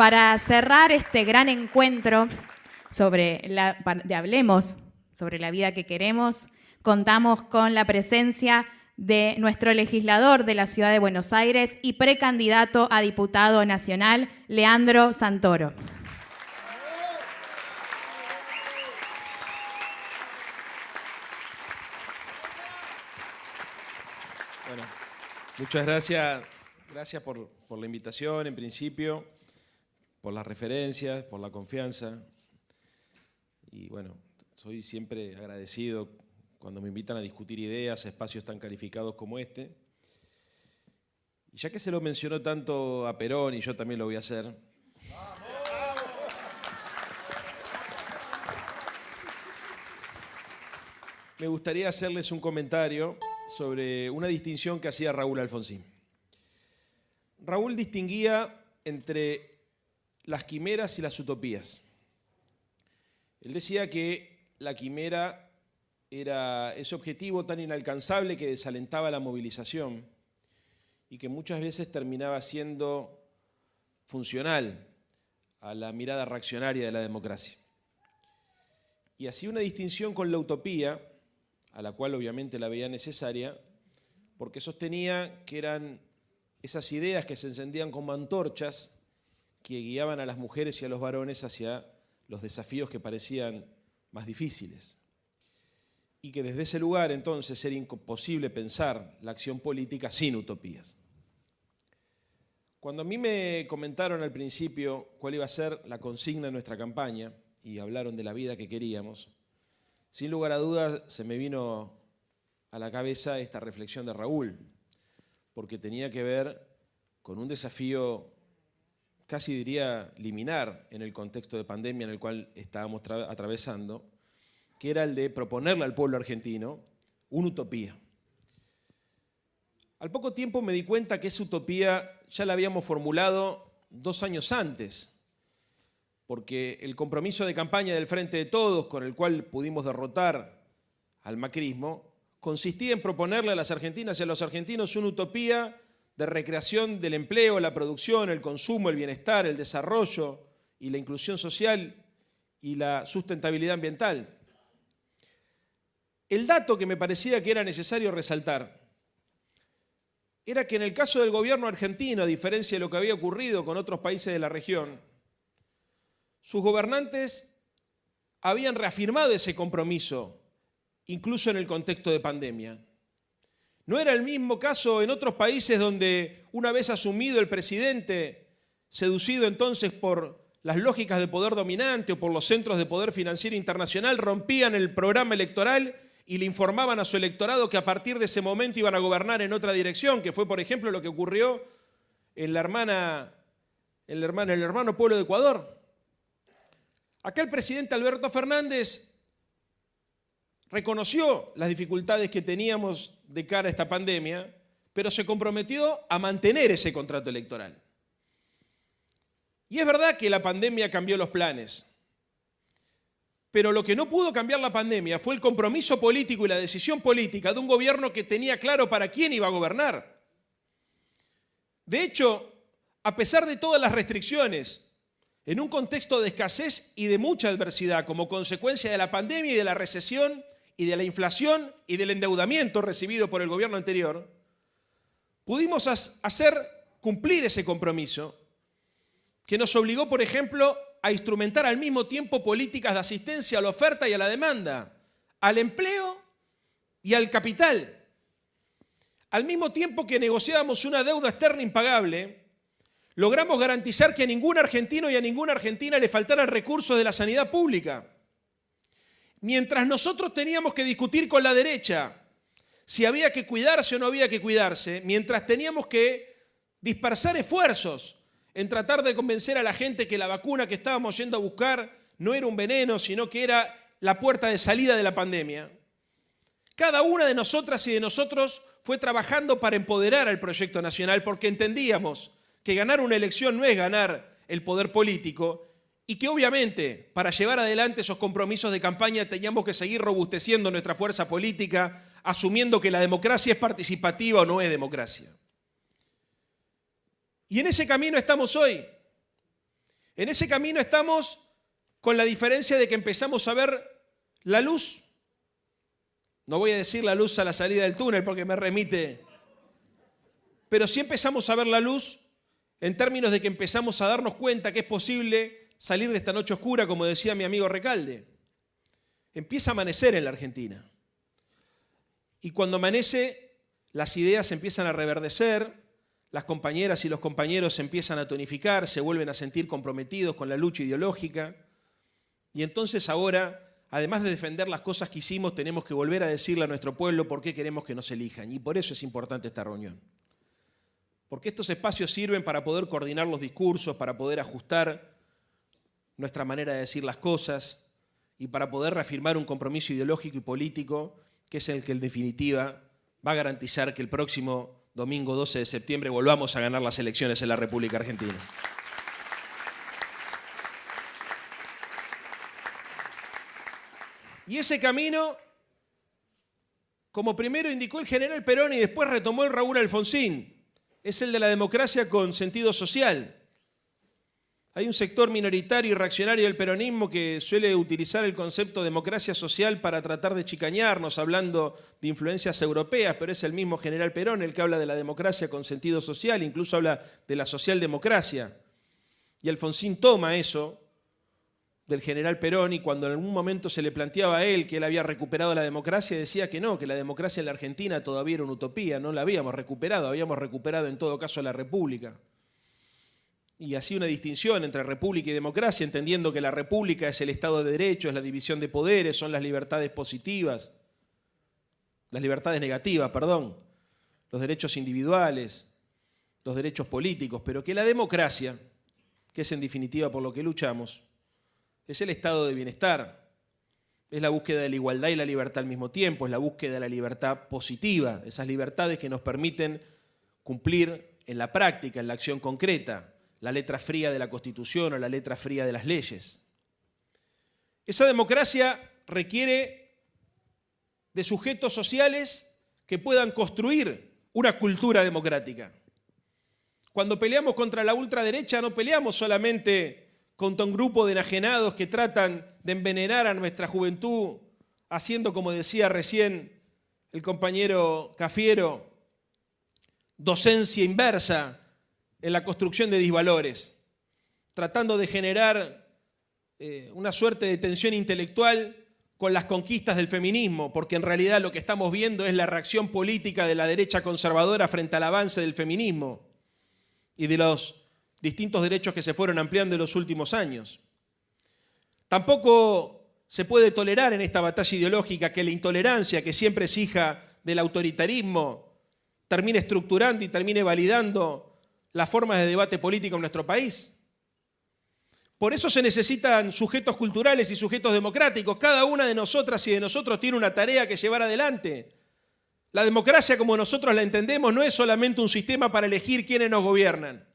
Para cerrar este gran encuentro de Hablemos sobre la vida que queremos, contamos con la presencia de nuestro legislador de la Ciudad de Buenos Aires y precandidato a diputado nacional, Leandro Santoro. Bueno, muchas gracias. Gracias por la invitación, en principio, por las referencias, por la confianza. Y bueno, soy siempre agradecido cuando me invitan a discutir ideas, espacios tan calificados como este. Y ya que se lo mencionó tanto a Perón, y yo también lo voy a hacer, me gustaría hacerles un comentario sobre una distinción que hacía Raúl Alfonsín. Raúl distinguía entre las quimeras y las utopías. Él decía que la quimera era ese objetivo tan inalcanzable que desalentaba la movilización y que muchas veces terminaba siendo funcional a la mirada reaccionaria de la democracia. Y hacía una distinción con la utopía, a la cual obviamente la veía necesaria, porque sostenía que eran esas ideas que se encendían como antorchas que guiaban a las mujeres y a los varones hacia los desafíos que parecían más difíciles. Y que desde ese lugar entonces era imposible pensar la acción política sin utopías. Cuando a mí me comentaron al principio cuál iba a ser la consigna de nuestra campaña y hablaron de la vida que queríamos, sin lugar a dudas se me vino a la cabeza esta reflexión de Raúl, porque tenía que ver con un desafío, casi diría liminar, en el contexto de pandemia en el cual estábamos atravesando, que era el de proponerle al pueblo argentino una utopía. Al poco tiempo me di cuenta que esa utopía ya la habíamos formulado 2 años antes, porque el compromiso de campaña del Frente de Todos, con el cual pudimos derrotar al macrismo, consistía en proponerle a las argentinas y a los argentinos una utopía de recreación del empleo, la producción, el consumo, el bienestar, el desarrollo y la inclusión social y la sustentabilidad ambiental. El dato que me parecía que era necesario resaltar era que en el caso del gobierno argentino, a diferencia de lo que había ocurrido con otros países de la región, sus gobernantes habían reafirmado ese compromiso, incluso en el contexto de pandemia. No era el mismo caso en otros países donde, una vez asumido el presidente, seducido entonces por las lógicas de poder dominante o por los centros de poder financiero internacional, rompían el programa electoral y le informaban a su electorado que a partir de ese momento iban a gobernar en otra dirección, que fue, por ejemplo, lo que ocurrió en el hermano pueblo de Ecuador. Acá el presidente Alberto Fernández reconoció las dificultades que teníamos de cara a esta pandemia, pero se comprometió a mantener ese contrato electoral. Y es verdad que la pandemia cambió los planes, pero lo que no pudo cambiar la pandemia fue el compromiso político y la decisión política de un gobierno que tenía claro para quién iba a gobernar. De hecho, a pesar de todas las restricciones, en un contexto de escasez y de mucha adversidad como consecuencia de la pandemia y de la recesión y de la inflación y del endeudamiento recibido por el gobierno anterior, pudimos hacer cumplir ese compromiso que nos obligó, por ejemplo, a instrumentar al mismo tiempo políticas de asistencia a la oferta y a la demanda, al empleo y al capital. Al mismo tiempo que negociábamos una deuda externa impagable, logramos garantizar que a ningún argentino y a ninguna argentina le faltaran recursos de la sanidad pública. Mientras nosotros teníamos que discutir con la derecha si había que cuidarse o no había que cuidarse, mientras teníamos que dispersar esfuerzos en tratar de convencer a la gente que la vacuna que estábamos yendo a buscar no era un veneno, sino que era la puerta de salida de la pandemia, cada una de nosotras y de nosotros fue trabajando para empoderar al proyecto nacional, porque entendíamos que ganar una elección no es ganar el poder político y que obviamente para llevar adelante esos compromisos de campaña teníamos que seguir robusteciendo nuestra fuerza política, asumiendo que la democracia es participativa o no es democracia. Y en ese camino estamos hoy. En ese camino estamos con la diferencia de que empezamos a ver la luz. No voy a decir la luz a la salida del túnel porque me remite, pero sí empezamos a ver la luz en términos de que empezamos a darnos cuenta que es posible salir de esta noche oscura, como decía mi amigo Recalde. Empieza a amanecer en la Argentina. Y cuando amanece, las ideas empiezan a reverdecer, las compañeras y los compañeros se empiezan a tonificar, se vuelven a sentir comprometidos con la lucha ideológica. Y entonces ahora, además de defender las cosas que hicimos, tenemos que volver a decirle a nuestro pueblo por qué queremos que nos elijan. Y por eso es importante esta reunión. Porque estos espacios sirven para poder coordinar los discursos, para poder ajustar nuestra manera de decir las cosas y para poder reafirmar un compromiso ideológico y político que es el que en definitiva va a garantizar que el próximo domingo 12 de septiembre volvamos a ganar las elecciones en la República Argentina. Y ese camino, como primero indicó el general Perón y después retomó el Raúl Alfonsín, es el de la democracia con sentido social. Hay un sector minoritario y reaccionario del peronismo que suele utilizar el concepto de democracia social para tratar de chicañarnos, hablando de influencias europeas, pero es el mismo general Perón el que habla de la democracia con sentido social, incluso habla de la socialdemocracia. Y Alfonsín toma eso del general Perón y cuando en algún momento se le planteaba a él que él había recuperado la democracia, decía que no, que la democracia en la Argentina todavía era una utopía, no la habíamos recuperado en todo caso la república. Y hacía una distinción entre república y democracia, entendiendo que la república es el Estado de Derecho, es la división de poderes, son las libertades positivas, las libertades negativas, perdón, los derechos individuales, los derechos políticos, pero que la democracia, que es en definitiva por lo que luchamos, es el estado de bienestar, es la búsqueda de la igualdad y la libertad al mismo tiempo, es la búsqueda de la libertad positiva, esas libertades que nos permiten cumplir en la práctica, en la acción concreta, la letra fría de la Constitución o la letra fría de las leyes. Esa democracia requiere de sujetos sociales que puedan construir una cultura democrática. Cuando peleamos contra la ultraderecha no peleamos solamente contra un grupo de enajenados que tratan de envenenar a nuestra juventud, haciendo, como decía recién el compañero Cafiero, docencia inversa en la construcción de disvalores, tratando de generar una suerte de tensión intelectual con las conquistas del feminismo, porque en realidad lo que estamos viendo es la reacción política de la derecha conservadora frente al avance del feminismo y de los distintos derechos que se fueron ampliando en los últimos años. Tampoco se puede tolerar en esta batalla ideológica que la intolerancia, que siempre es hija del autoritarismo, termine estructurando y termine validando las formas de debate político en nuestro país. Por eso se necesitan sujetos culturales y sujetos democráticos. Cada una de nosotras y de nosotros tiene una tarea que llevar adelante. La democracia, como nosotros la entendemos, no es solamente un sistema para elegir quiénes nos gobiernan.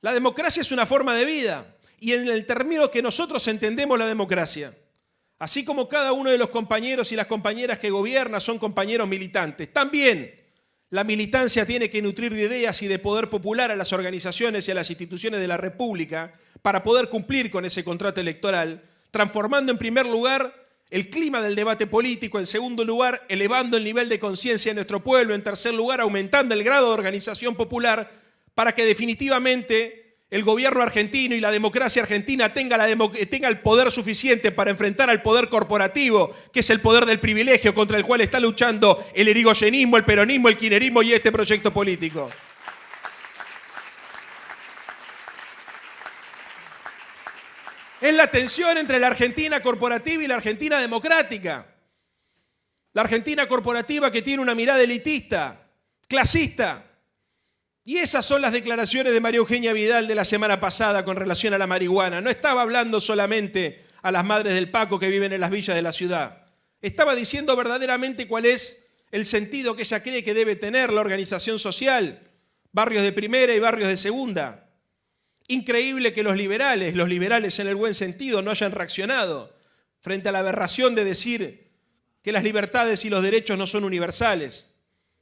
La democracia es una forma de vida y en el término que nosotros entendemos la democracia, así como cada uno de los compañeros y las compañeras que gobiernan son compañeros militantes, también la militancia tiene que nutrir de ideas y de poder popular a las organizaciones y a las instituciones de la República para poder cumplir con ese contrato electoral, transformando en primer lugar el clima del debate político, en segundo lugar elevando el nivel de conciencia de nuestro pueblo, en tercer lugar aumentando el grado de organización popular para que definitivamente el gobierno argentino y la democracia argentina tenga el poder suficiente para enfrentar al poder corporativo, que es el poder del privilegio contra el cual está luchando el irigoyenismo, el peronismo, el kirchnerismo y este proyecto político. Es la tensión entre la Argentina corporativa y la Argentina democrática. La Argentina corporativa que tiene una mirada elitista, clasista. Y esas son las declaraciones de María Eugenia Vidal de la semana pasada con relación a la marihuana. No estaba hablando solamente a las madres del Paco que viven en las villas de la ciudad. Estaba diciendo verdaderamente cuál es el sentido que ella cree que debe tener la organización social, barrios de primera y barrios de segunda. Increíble que los liberales en el buen sentido, no hayan reaccionado frente a la aberración de decir que las libertades y los derechos no son universales.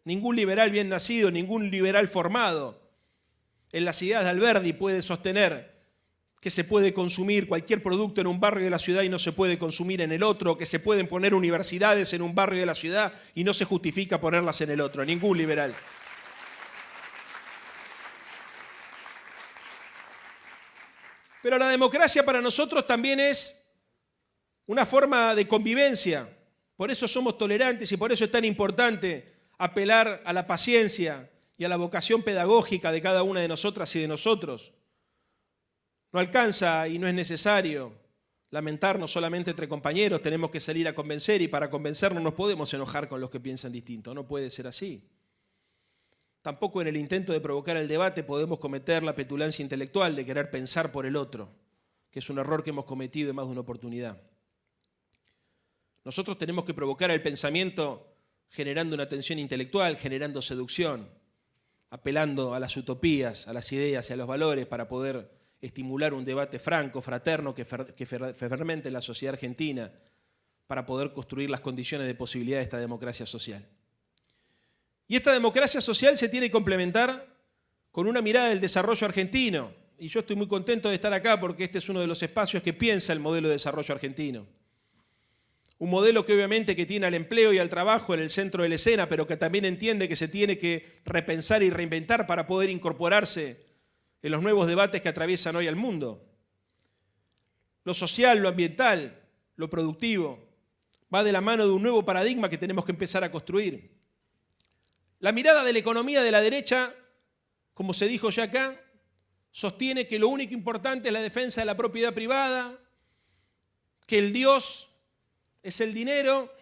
Ningún liberal bien nacido, ningún liberal formado en las ideas de Alberdi puede sostener que se puede consumir cualquier producto en un barrio de la ciudad y no se puede consumir en el otro, que se pueden poner universidades en un barrio de la ciudad y no se justifica ponerlas en el otro, ningún liberal. Pero la democracia para nosotros también es una forma de convivencia. Por eso somos tolerantes y por eso es tan importante apelar a la paciencia y a la vocación pedagógica de cada una de nosotras y de nosotros. No alcanza y no es necesario lamentarnos solamente entre compañeros, tenemos que salir a convencer y para convencernos no nos podemos enojar con los que piensan distinto, no puede ser así. Tampoco en el intento de provocar el debate podemos cometer la petulancia intelectual de querer pensar por el otro, que es un error que hemos cometido en más de una oportunidad. Nosotros tenemos que provocar el pensamiento generando una tensión intelectual, generando seducción, apelando a las utopías, a las ideas y a los valores para poder estimular un debate franco, fraterno, que fermente en la sociedad argentina, para poder construir las condiciones de posibilidad de esta democracia social. Y esta democracia social se tiene que complementar con una mirada del desarrollo argentino. Y yo estoy muy contento de estar acá porque este es uno de los espacios que piensa el modelo de desarrollo argentino. Un modelo que obviamente que tiene al empleo y al trabajo en el centro de la escena, pero que también entiende que se tiene que repensar y reinventar para poder incorporarse en los nuevos debates que atraviesan hoy al mundo. Lo social, lo ambiental, lo productivo, va de la mano de un nuevo paradigma que tenemos que empezar a construir. La mirada de la economía de la derecha, como se dijo ya acá, sostiene que lo único importante es la defensa de la propiedad privada, que el Dios es el dinero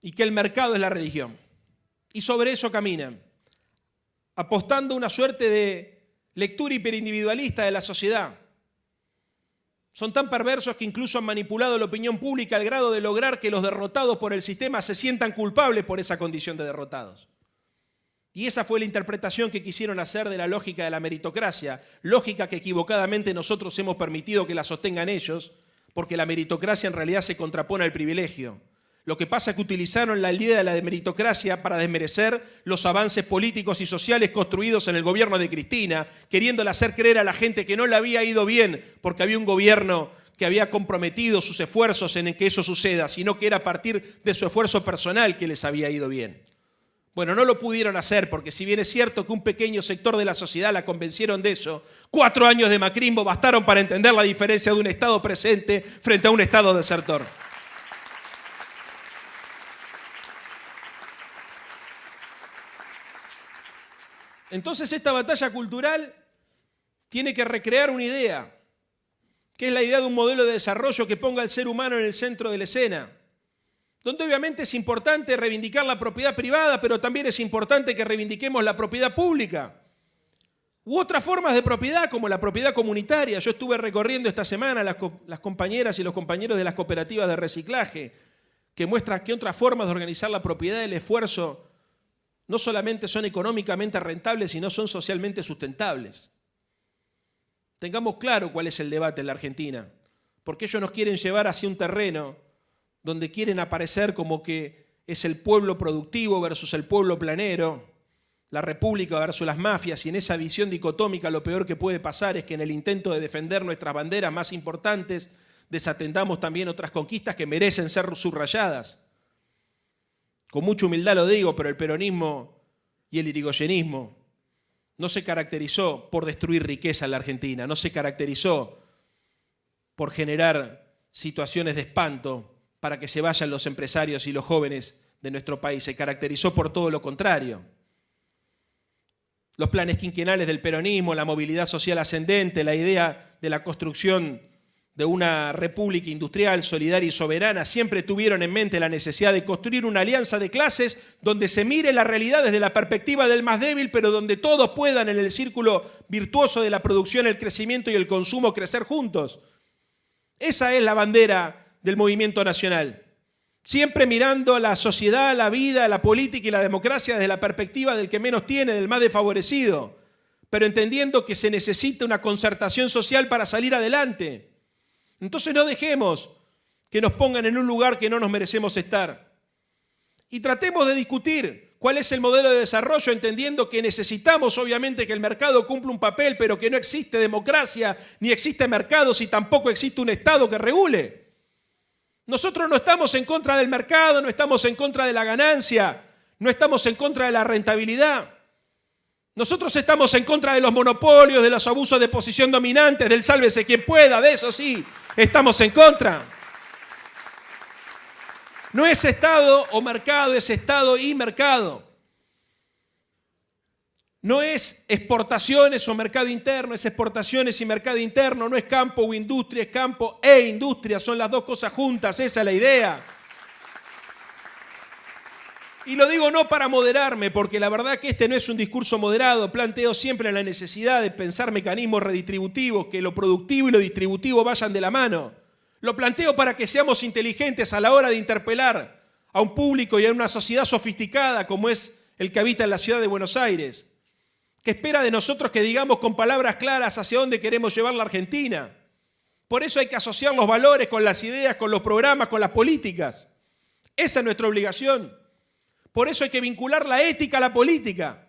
y que el mercado es la religión. Y sobre eso caminan, apostando a una suerte de lectura hiperindividualista de la sociedad. Son tan perversos que incluso han manipulado la opinión pública al grado de lograr que los derrotados por el sistema se sientan culpables por esa condición de derrotados. Y esa fue la interpretación que quisieron hacer de la lógica de la meritocracia, lógica que equivocadamente nosotros hemos permitido que la sostengan ellos, porque la meritocracia en realidad se contrapone al privilegio. Lo que pasa es que utilizaron la idea de la meritocracia para desmerecer los avances políticos y sociales construidos en el gobierno de Cristina, queriéndole hacer creer a la gente que no le había ido bien porque había un gobierno que había comprometido sus esfuerzos en que eso suceda, sino que era a partir de su esfuerzo personal que les había ido bien. Bueno, no lo pudieron hacer porque si bien es cierto que un pequeño sector de la sociedad la convencieron de eso, 4 años de macrismo bastaron para entender la diferencia de un Estado presente frente a un Estado desertor. Entonces esta batalla cultural tiene que recrear una idea, que es la idea de un modelo de desarrollo que ponga al ser humano en el centro de la escena, donde obviamente es importante reivindicar la propiedad privada, pero también es importante que reivindiquemos la propiedad pública, u otras formas de propiedad como la propiedad comunitaria. Yo estuve recorriendo esta semana las compañeras y los compañeros de las cooperativas de reciclaje, que muestran que otras formas de organizar la propiedad y el esfuerzo no solamente son económicamente rentables, sino son socialmente sustentables. Tengamos claro cuál es el debate en la Argentina, porque ellos nos quieren llevar hacia un terreno donde quieren aparecer como que es el pueblo productivo versus el pueblo planero, la república versus las mafias, y en esa visión dicotómica lo peor que puede pasar es que en el intento de defender nuestras banderas más importantes desatendamos también otras conquistas que merecen ser subrayadas. Con mucha humildad lo digo, pero el peronismo y el irigoyenismo no se caracterizó por destruir riqueza en la Argentina, no se caracterizó por generar situaciones de espanto para que se vayan los empresarios y los jóvenes de nuestro país, se caracterizó por todo lo contrario. Los planes quinquenales del peronismo, la movilidad social ascendente, la idea de la construcción de una república industrial, solidaria y soberana, siempre tuvieron en mente la necesidad de construir una alianza de clases donde se mire la realidad desde la perspectiva del más débil, pero donde todos puedan en el círculo virtuoso de la producción, el crecimiento y el consumo crecer juntos. Esa es la bandera del movimiento nacional. Siempre mirando a la sociedad, la vida, la política y la democracia desde la perspectiva del que menos tiene, del más desfavorecido, pero entendiendo que se necesita una concertación social para salir adelante. Entonces no dejemos que nos pongan en un lugar que no nos merecemos estar. Y tratemos de discutir ¿Cuál es el modelo de desarrollo? Entendiendo que necesitamos obviamente que el mercado cumpla un papel, pero que no existe democracia, ni existe mercados y tampoco existe un Estado que regule. Nosotros no estamos en contra del mercado, no estamos en contra de la ganancia, no estamos en contra de la rentabilidad. Nosotros estamos en contra de los monopolios, de los abusos de posición dominante, del sálvese quien pueda, de eso sí, estamos en contra. No es Estado o mercado, es Estado y mercado. No es exportaciones o mercado interno, es exportaciones y mercado interno. No es campo o industria, es campo e industria. Son las dos cosas juntas, esa es la idea. Y lo digo no para moderarme, porque la verdad que este no es un discurso moderado. Planteo siempre la necesidad de pensar mecanismos redistributivos, que lo productivo y lo distributivo vayan de la mano. Lo planteo para que seamos inteligentes a la hora de interpelar a un público y a una sociedad sofisticada como es el que habita en la ciudad de Buenos Aires, que espera de nosotros que digamos con palabras claras hacia dónde queremos llevar la Argentina. Por eso hay que asociar los valores con las ideas, con los programas, con las políticas. Esa es nuestra obligación. Por eso hay que vincular la ética a la política.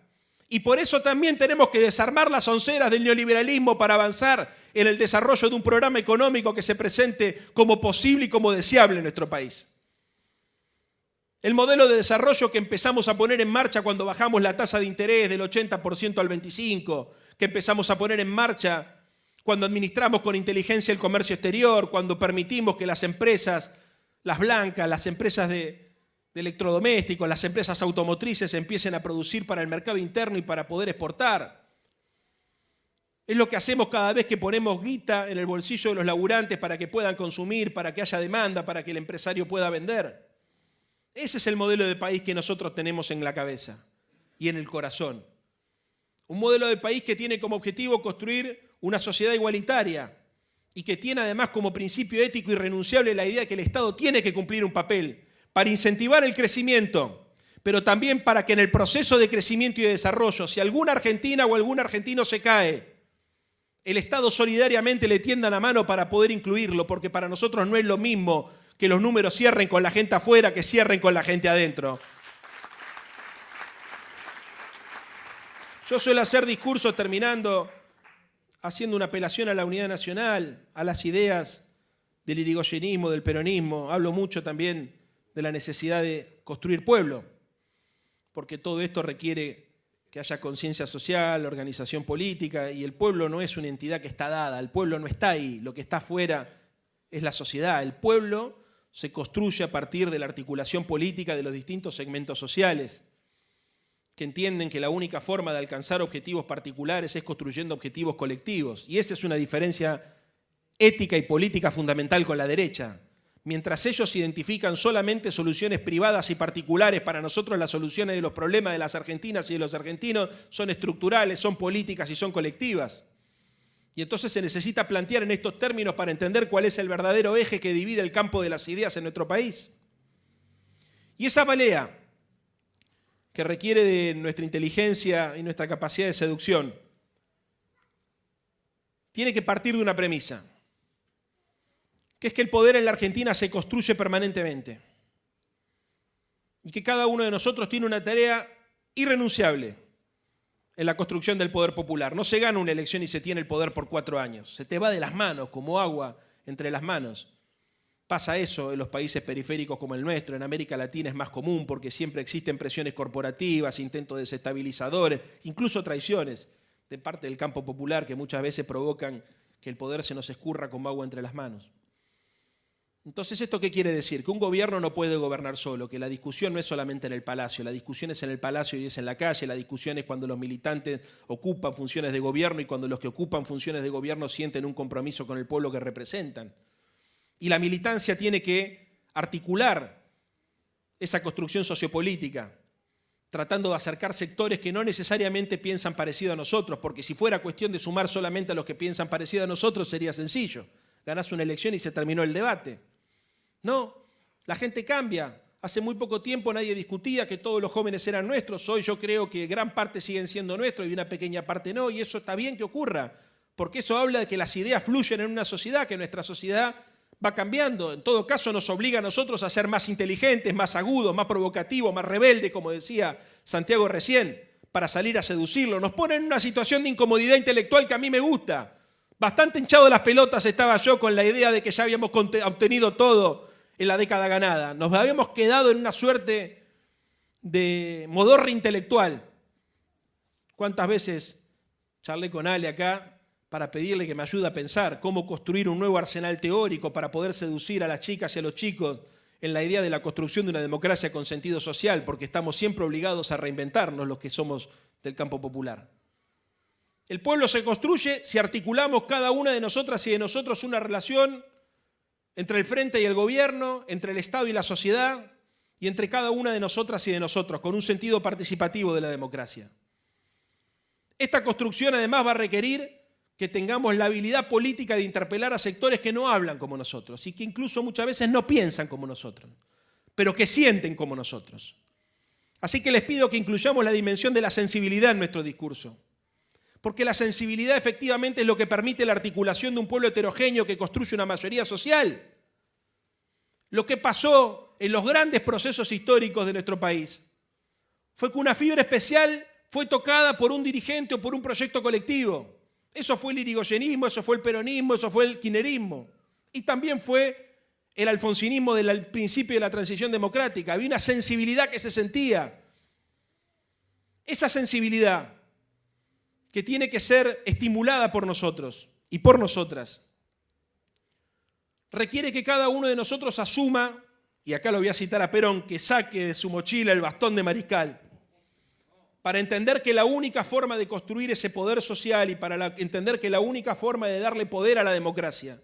Y por eso también tenemos que desarmar las onceras del neoliberalismo para avanzar en el desarrollo de un programa económico que se presente como posible y como deseable en nuestro país. El modelo de desarrollo que empezamos a poner en marcha cuando bajamos la tasa de interés del 80% al 25%, que empezamos a poner en marcha cuando administramos con inteligencia el comercio exterior, cuando permitimos que las empresas, las blancas, las empresas de electrodomésticos, las empresas automotrices empiecen a producir para el mercado interno y para poder exportar. Es lo que hacemos cada vez que ponemos guita en el bolsillo de los laburantes para que puedan consumir, para que haya demanda, para que el empresario pueda vender. Ese es el modelo de país que nosotros tenemos en la cabeza y en el corazón. Un modelo de país que tiene como objetivo construir una sociedad igualitaria y que tiene además como principio ético irrenunciable la idea de que el Estado tiene que cumplir un papel para incentivar el crecimiento, pero también para que en el proceso de crecimiento y de desarrollo, si alguna argentina o algún argentino se cae, el Estado solidariamente le tienda la mano para poder incluirlo, porque para nosotros no es lo mismo que los números cierren con la gente afuera que cierren con la gente adentro. Yo suelo hacer discursos terminando haciendo una apelación a la unidad nacional, a las ideas del irigoyenismo, del peronismo. Hablo mucho también de la necesidad de construir pueblo, porque todo esto requiere que haya conciencia social, organización política, y el pueblo no es una entidad que está dada, el pueblo no está ahí, lo que está afuera es la sociedad. El pueblo se construye a partir de la articulación política de los distintos segmentos sociales, que entienden que la única forma de alcanzar objetivos particulares es construyendo objetivos colectivos, y esa es una diferencia ética y política fundamental con la derecha. Mientras ellos identifican solamente soluciones privadas y particulares, para nosotros las soluciones de los problemas de las argentinas y de los argentinos son estructurales, son políticas y son colectivas. Y entonces se necesita plantear en estos términos para entender cuál es el verdadero eje que divide el campo de las ideas en nuestro país. Y esa pelea que requiere de nuestra inteligencia y nuestra capacidad de seducción tiene que partir de una premisa, que es que el poder en la Argentina se construye permanentemente y que cada uno de nosotros tiene una tarea irrenunciable en la construcción del poder popular. No se gana una elección y se tiene el poder por 4 años. Se te va de las manos como agua entre las manos. Pasa eso en los países periféricos como el nuestro. En América Latina es más común porque siempre existen presiones corporativas, intentos desestabilizadores, incluso traiciones de parte del campo popular que muchas veces provocan que el poder se nos escurra como agua entre las manos. Entonces, ¿esto qué quiere decir? Que un gobierno no puede gobernar solo, que la discusión no es solamente en el Palacio, la discusión es en el Palacio y es en la calle, la discusión es cuando los militantes ocupan funciones de gobierno y cuando los que ocupan funciones de gobierno sienten un compromiso con el pueblo que representan. Y la militancia tiene que articular esa construcción sociopolítica, tratando de acercar sectores que no necesariamente piensan parecido a nosotros, porque si fuera cuestión de sumar solamente a los que piensan parecido a nosotros sería sencillo. Ganás una elección y se terminó el debate. No, la gente cambia. Hace muy poco tiempo nadie discutía que todos los jóvenes eran nuestros. Hoy yo creo que gran parte siguen siendo nuestros y una pequeña parte no, y eso está bien que ocurra, porque eso habla de que las ideas fluyen en una sociedad, que nuestra sociedad va cambiando. En todo caso nos obliga a nosotros a ser más inteligentes, más agudos, más provocativos, más rebeldes, como decía Santiago recién, para salir a seducirlo. Nos pone en una situación de incomodidad intelectual que a mí me gusta. Bastante hinchado de las pelotas estaba yo con la idea de que ya habíamos obtenido todo en la década ganada. Nos habíamos quedado en una suerte de modorra intelectual. ¿Cuántas veces charlé con Ale acá para pedirle que me ayude a pensar cómo construir un nuevo arsenal teórico para poder seducir a las chicas y a los chicos en la idea de la construcción de una democracia con sentido social, porque estamos siempre obligados a reinventarnos los que somos del campo popular? El pueblo se construye si articulamos cada una de nosotras y de nosotros una relación entre el frente y el gobierno, entre el Estado y la sociedad, y entre cada una de nosotras y de nosotros, con un sentido participativo de la democracia. Esta construcción además va a requerir que tengamos la habilidad política de interpelar a sectores que no hablan como nosotros y que incluso muchas veces no piensan como nosotros, pero que sienten como nosotros. Así que les pido que incluyamos la dimensión de la sensibilidad en nuestro discurso, porque la sensibilidad efectivamente es lo que permite la articulación de un pueblo heterogéneo que construye una mayoría social. Lo que pasó en los grandes procesos históricos de nuestro país fue que una fibra especial fue tocada por un dirigente o por un proyecto colectivo. Eso fue el irigoyenismo, eso fue el peronismo, eso fue el kirchnerismo. Y también fue el alfonsinismo del principio de la transición democrática. Había una sensibilidad que se sentía. Esa sensibilidad que tiene que ser estimulada por nosotros y por nosotras, requiere que cada uno de nosotros asuma, y acá lo voy a citar a Perón, que saque de su mochila el bastón de mariscal, para entender que la única forma de construir ese poder social y para entender que la única forma de darle poder a la democracia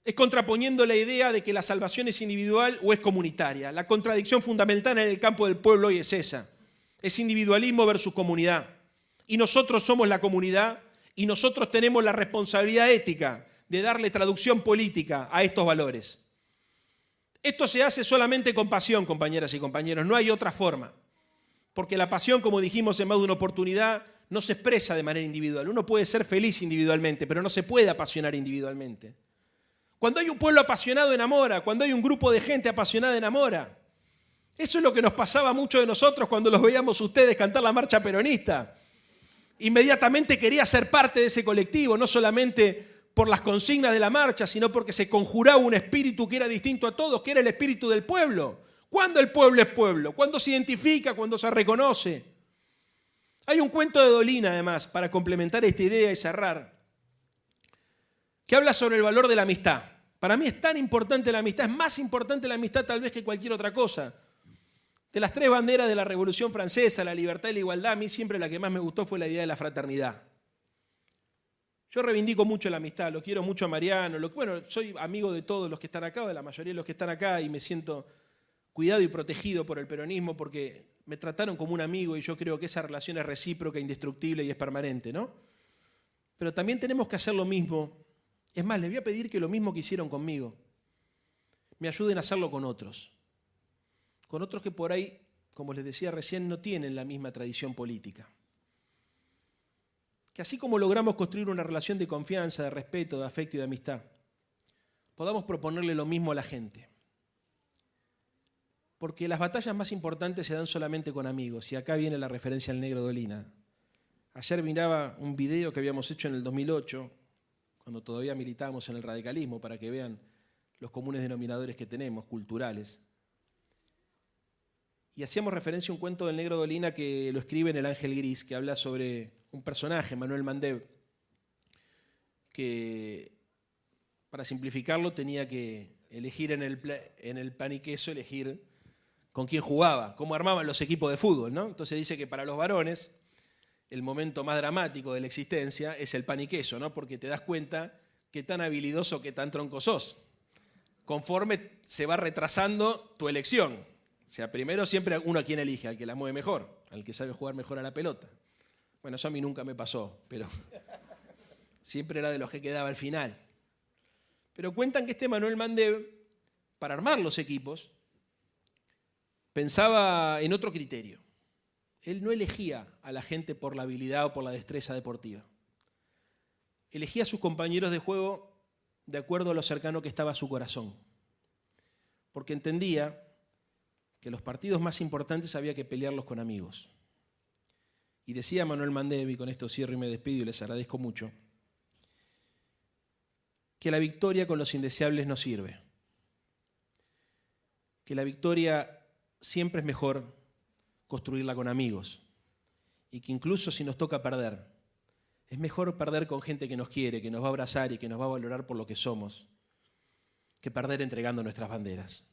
es contraponiendo la idea de que la salvación es individual o es comunitaria. La contradicción fundamental en el campo del pueblo hoy es esa, es individualismo versus comunidad. Y nosotros somos la comunidad y nosotros tenemos la responsabilidad ética de darle traducción política a estos valores. Esto se hace solamente con pasión, compañeras y compañeros, no hay otra forma. Porque la pasión, como dijimos en más de una oportunidad, no se expresa de manera individual. Uno puede ser feliz individualmente, pero no se puede apasionar individualmente. Cuando hay un pueblo apasionado, enamora. Cuando hay un grupo de gente apasionada, enamora. Eso es lo que nos pasaba a muchos de nosotros cuando los veíamos ustedes cantar la marcha peronista. Inmediatamente quería ser parte de ese colectivo, no solamente por las consignas de la marcha, sino porque se conjuraba un espíritu que era distinto a todos, que era el espíritu del pueblo. ¿Cuándo el pueblo es pueblo? ¿Cuándo se identifica? ¿Cuándo se reconoce? Hay un cuento de Dolina, además, para complementar esta idea y cerrar, que habla sobre el valor de la amistad. Para mí es tan importante la amistad, es más importante la amistad tal vez que cualquier otra cosa. De las tres banderas de la Revolución Francesa, la libertad y la igualdad, a mí siempre la que más me gustó fue la idea de la fraternidad. Yo reivindico mucho la amistad, lo quiero mucho a Mariano, soy amigo de todos los que están acá, o de la mayoría de los que están acá, y me siento cuidado y protegido por el peronismo porque me trataron como un amigo y yo creo que esa relación es recíproca, indestructible y es permanente, ¿no? Pero también tenemos que hacer lo mismo. Es más, les voy a pedir que lo mismo que hicieron conmigo, me ayuden a hacerlo con otros que por ahí, como les decía recién, no tienen la misma tradición política. Que así como logramos construir una relación de confianza, de respeto, de afecto y de amistad, podamos proponerle lo mismo a la gente. Porque las batallas más importantes se dan solamente con amigos, y acá viene la referencia al Negro Dolina. Ayer miraba un video que habíamos hecho en el 2008, cuando todavía militábamos en el radicalismo, para que vean los comunes denominadores que tenemos, culturales. Y hacíamos referencia a un cuento del Negro Dolina que lo escribe en El Ángel Gris, que habla sobre un personaje, Manuel Mandev, que para simplificarlo tenía que elegir en el pan y queso, elegir con quién jugaba, cómo armaban los equipos de fútbol, ¿no? Entonces dice que para los varones el momento más dramático de la existencia es el pan y queso, ¿no? Porque te das cuenta qué tan habilidoso, qué tan tronco sos, conforme se va retrasando tu elección. O sea, primero siempre uno a quien elige, al que la mueve mejor, al que sabe jugar mejor a la pelota. Bueno, eso a mí nunca me pasó, pero siempre era de los que quedaba al final. Pero cuentan que este Manuel Mandev, para armar los equipos, pensaba en otro criterio. Él no elegía a la gente por la habilidad o por la destreza deportiva. Elegía a sus compañeros de juego de acuerdo a lo cercano que estaba a su corazón, porque entendía que los partidos más importantes había que pelearlos con amigos. Y decía Manuel Mandevi, con esto cierro y me despido y les agradezco mucho, que la victoria con los indeseables no sirve, que la victoria siempre es mejor construirla con amigos y que incluso si nos toca perder, es mejor perder con gente que nos quiere, que nos va a abrazar y que nos va a valorar por lo que somos, que perder entregando nuestras banderas.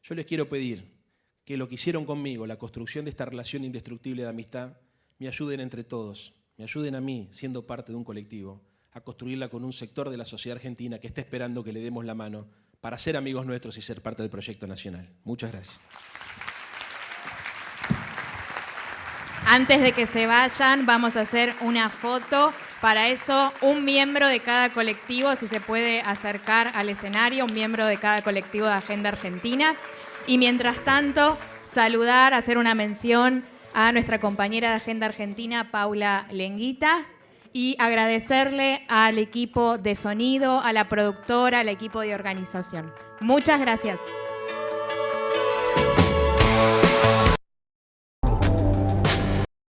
Yo les quiero pedir que lo que hicieron conmigo, la construcción de esta relación indestructible de amistad, me ayuden entre todos, me ayuden a mí, siendo parte de un colectivo, a construirla con un sector de la sociedad argentina que está esperando que le demos la mano para ser amigos nuestros y ser parte del proyecto nacional. Muchas gracias. Antes de que se vayan, vamos a hacer una foto. Para eso, un miembro de cada colectivo, si se puede acercar al escenario, un miembro de cada colectivo de Agenda Argentina. Y mientras tanto, saludar, hacer una mención a nuestra compañera de Agenda Argentina, Paula Lenguita, y agradecerle al equipo de sonido, a la productora, al equipo de organización. Muchas gracias.